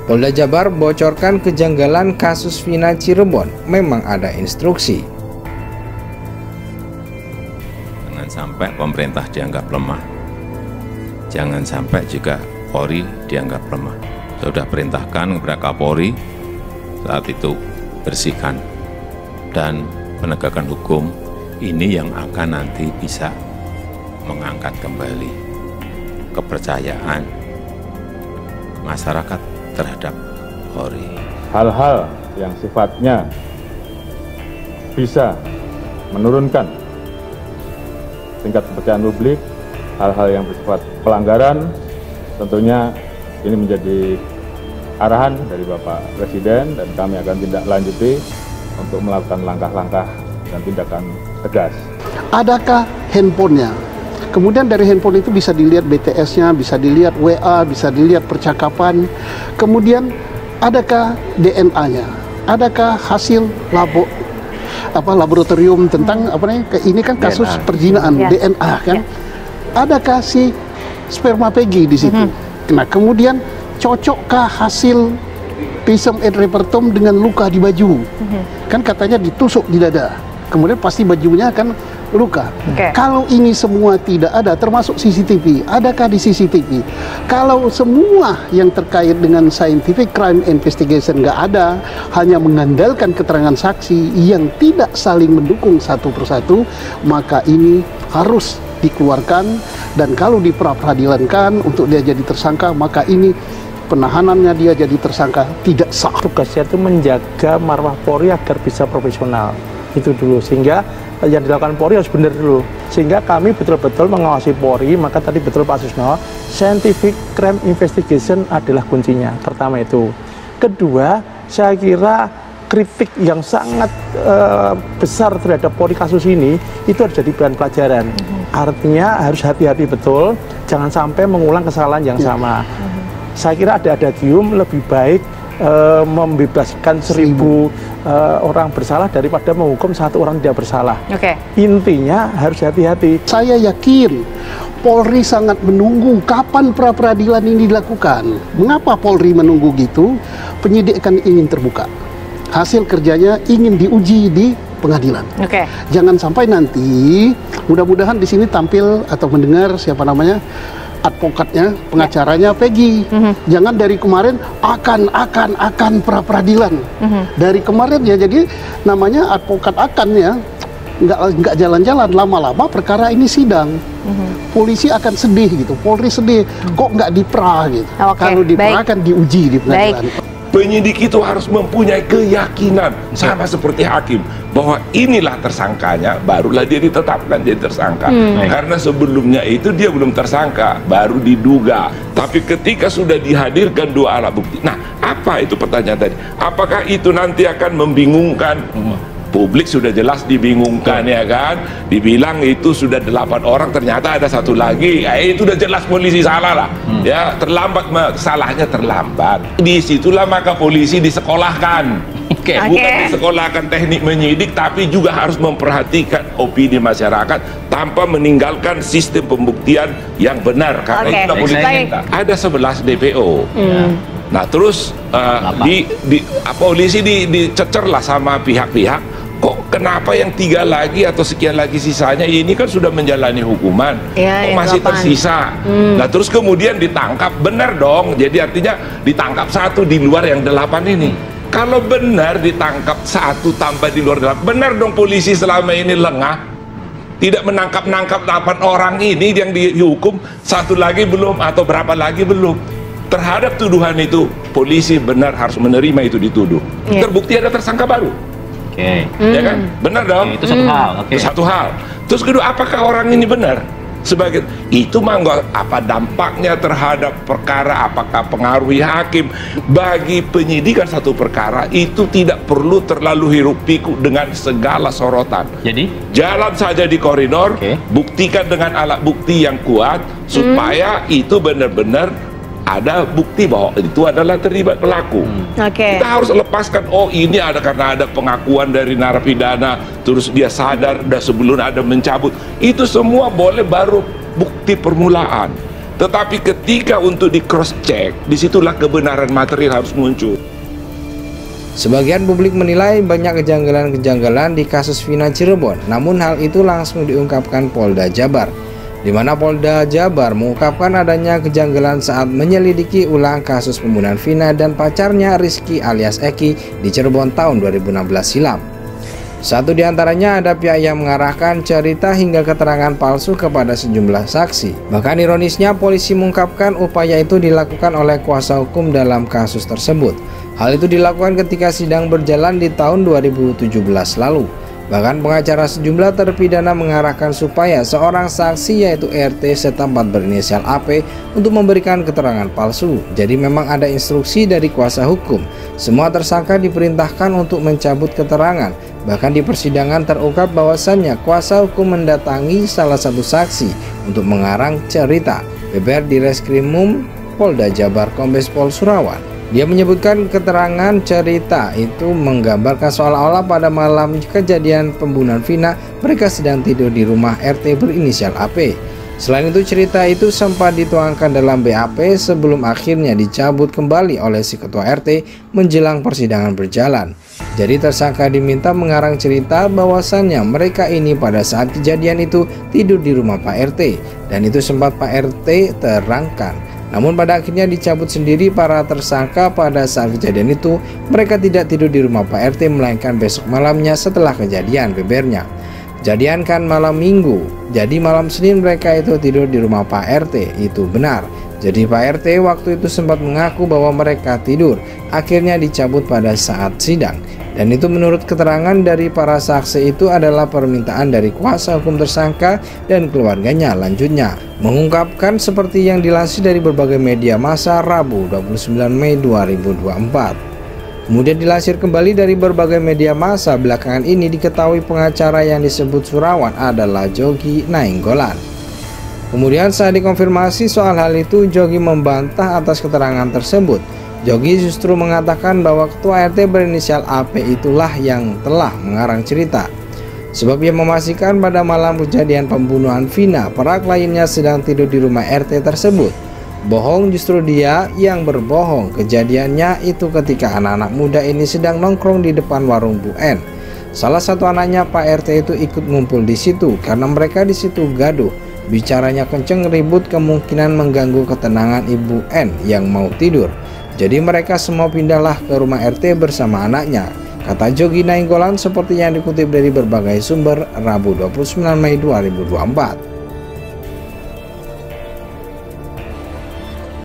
Polda Jabar bocorkan kejanggalan kasus Vina Cirebon. Memang ada instruksi. Jangan sampai pemerintah dianggap lemah. Jangan sampai juga Polri dianggap lemah. Sudah perintahkan kepada Kapolri saat itu bersihkan dan penegakan hukum ini yang akan nanti bisa mengangkat kembali kepercayaan masyarakat terhadap Polri. Hal-hal yang sifatnya bisa menurunkan tingkat kepercayaan publik, hal-hal yang bersifat pelanggaran, tentunya ini menjadi arahan dari Bapak Presiden dan kami akan tindak lanjuti untuk melakukan langkah-langkah dan tindakan tegas. Adakah handphonenya? Kemudian dari handphone itu bisa dilihat BTS-nya, bisa dilihat WA, bisa dilihat percakapan. Kemudian adakah DNA-nya? Adakah hasil laboratorium tentang ini kan kasus DNA. Perzinaan DNA kan? Adakah si sperma Peggy di situ? Nah, kemudian cocokkah hasil pisum et repertum dengan luka di baju? Kan katanya ditusuk di dada. Kemudian pasti bajunya akan luka. Kalau ini semua tidak ada, termasuk CCTV, adakah di CCTV? Kalau semua yang terkait dengan scientific crime investigation nggak ada, hanya mengandalkan keterangan saksi yang tidak saling mendukung satu persatu, maka ini harus dikeluarkan, dan kalau diperadilankan untuk dia jadi tersangka, maka ini penahanannya dia jadi tersangka tidak sah. Tugasnya itu menjaga marwah Polri agar bisa profesional. Itu dulu, sehingga yang dilakukan Polri harus benar dulu, sehingga kami betul-betul mengawasi Polri. Maka tadi betul Pak Susno, scientific crime investigation adalah kuncinya, pertama itu. Kedua, saya kira kritik yang sangat besar terhadap Polri kasus ini, itu harus jadi bahan pelajaran. Artinya harus hati-hati betul, jangan sampai mengulang kesalahan yang sama. Saya kira ada adagium lebih baik membebaskan 1000 orang bersalah daripada menghukum 1 orang tidak bersalah. Intinya harus hati-hati. Saya yakin Polri sangat menunggu kapan pra-peradilan ini dilakukan. Mengapa Polri menunggu gitu? Penyidik kan ingin terbuka. Hasil kerjanya ingin diuji di pengadilan. Jangan sampai nanti, mudah-mudahan di sini tampil atau mendengar siapa namanya, advokatnya, pengacaranya Peggy. Jangan dari kemarin akan pra-peradilan. Dari kemarin ya, jadi namanya advokat akan ya, nggak jalan-jalan, lama-lama perkara ini sidang. Polisi akan sedih gitu, Polri sedih, kok nggak dipra gitu. Kalau dipra kan diuji di pengadilan. Penyidik itu harus mempunyai keyakinan sama seperti hakim bahwa inilah tersangkanya, barulah dia ditetapkan jadi tersangka. Karena sebelumnya itu dia belum tersangka, baru diduga. Tapi ketika sudah dihadirkan 2 alat bukti, nah apa itu pertanyaan tadi? Apakah itu nanti akan membingungkan? Publik sudah jelas dibingungkan, ya kan? Dibilang itu sudah 8 orang, ternyata ada 1 lagi. Itu udah jelas polisi salah lah. Ya, terlambat, salahnya terlambat. Disitulah maka polisi disekolahkan. Bukan disekolahkan teknik menyidik, tapi juga harus memperhatikan opini masyarakat tanpa meninggalkan sistem pembuktian yang benar. Karena itu polisi kita. Ada 11 DPO. Nah, terus polisi dicecerlah sama pihak-pihak. Kok kenapa yang 3 lagi atau sekian lagi sisanya ini kan sudah menjalani hukuman, kok masih tersisa? Nah, terus kemudian ditangkap, benar dong. Jadi artinya ditangkap 1 di luar yang 8 ini. Kalau benar ditangkap 1 tambah di luar 8, benar dong polisi selama ini lengah, tidak menangkap 8 orang ini yang dihukum, 1 lagi belum atau berapa lagi belum. Terhadap tuduhan itu, polisi benar harus menerima itu dituduh. Terbukti ada tersangka baru. Ya kan? Benar dong? Itu satu hal. Satu hal. Terus kedua, apakah orang ini benar? Sebagai itu mah apa dampaknya terhadap perkara, apakah pengaruhi hakim? Bagi penyidikan satu perkara itu tidak perlu terlalu hiruk pikuk dengan segala sorotan. Jadi jalan saja di koridor, buktikan dengan alat bukti yang kuat supaya itu benar-benar ada bukti bahwa itu adalah terlibat pelaku. Kita harus lepaskan, oh ini ada karena ada pengakuan dari narapidana, terus dia sadar dan sebelum ada mencabut. Itu semua boleh baru bukti permulaan. Tetapi ketika untuk di cross check, disitulah kebenaran material harus muncul. Sebagian publik menilai banyak kejanggalan-kejanggalan di kasus Vina Cirebon, namun hal itu langsung diungkapkan Polda Jabar, di mana Polda Jabar mengungkapkan adanya kejanggalan saat menyelidiki ulang kasus pembunuhan Vina dan pacarnya Rizky alias Eki di Cirebon tahun 2016 silam. Satu di antaranya ada pihak yang mengarahkan cerita hingga keterangan palsu kepada sejumlah saksi. Bahkan ironisnya polisi mengungkapkan upaya itu dilakukan oleh kuasa hukum dalam kasus tersebut. Hal itu dilakukan ketika sidang berjalan di tahun 2017 lalu. Bahkan pengacara sejumlah terpidana mengarahkan supaya seorang saksi yaitu RT setempat berinisial AP untuk memberikan keterangan palsu. Jadi memang ada instruksi dari kuasa hukum. Semua tersangka diperintahkan untuk mencabut keterangan. Bahkan di persidangan terungkap bahwasannya kuasa hukum mendatangi salah satu saksi untuk mengarang cerita. Beber di Reskrimum Polda Jabar Kombes Pol Surawan. Dia menyebutkan keterangan cerita itu menggambarkan seolah-olah pada malam kejadian pembunuhan Vina mereka sedang tidur di rumah RT berinisial AP. Selain itu cerita itu sempat dituangkan dalam BAP sebelum akhirnya dicabut kembali oleh si ketua RT menjelang persidangan berjalan. Jadi tersangka diminta mengarang cerita bahwasannya mereka ini pada saat kejadian itu tidur di rumah Pak RT dan itu sempat Pak RT terangkan. Namun pada akhirnya dicabut sendiri para tersangka pada saat kejadian itu mereka tidak tidur di rumah Pak RT melainkan besok malamnya setelah kejadian, bebernya. Kejadian kan malam Minggu, jadi malam Senin mereka itu tidur di rumah Pak RT, itu benar. Jadi Pak RT waktu itu sempat mengaku bahwa mereka tidur, akhirnya dicabut pada saat sidang. Dan itu menurut keterangan dari para saksi itu adalah permintaan dari kuasa hukum tersangka dan keluarganya. Lanjutnya mengungkapkan seperti yang dilansir dari berbagai media massa Rabu 29 Mei 2024. Kemudian dilansir kembali dari berbagai media massa belakangan ini diketahui pengacara yang disebut Surawan adalah Jogi Nainggolan. Kemudian saat dikonfirmasi soal hal itu, Jogi membantah atas keterangan tersebut. Jogi justru mengatakan bahwa ketua RT berinisial AP itulah yang telah mengarang cerita. Sebab ia memastikan pada malam kejadian pembunuhan Vina, para kliennya sedang tidur di rumah RT tersebut. Bohong justru dia yang berbohong. Kejadiannya itu ketika anak-anak muda ini sedang nongkrong di depan warung Bu N. Salah satu anaknya Pak RT itu ikut ngumpul di situ karena mereka di situ gaduh. Bicaranya kenceng, ribut, kemungkinan mengganggu ketenangan Ibu N yang mau tidur. Jadi mereka semua pindahlah ke rumah RT bersama anaknya, kata Jogi Nainggolan seperti yang dikutip dari berbagai sumber Rabu 29 Mei 2024.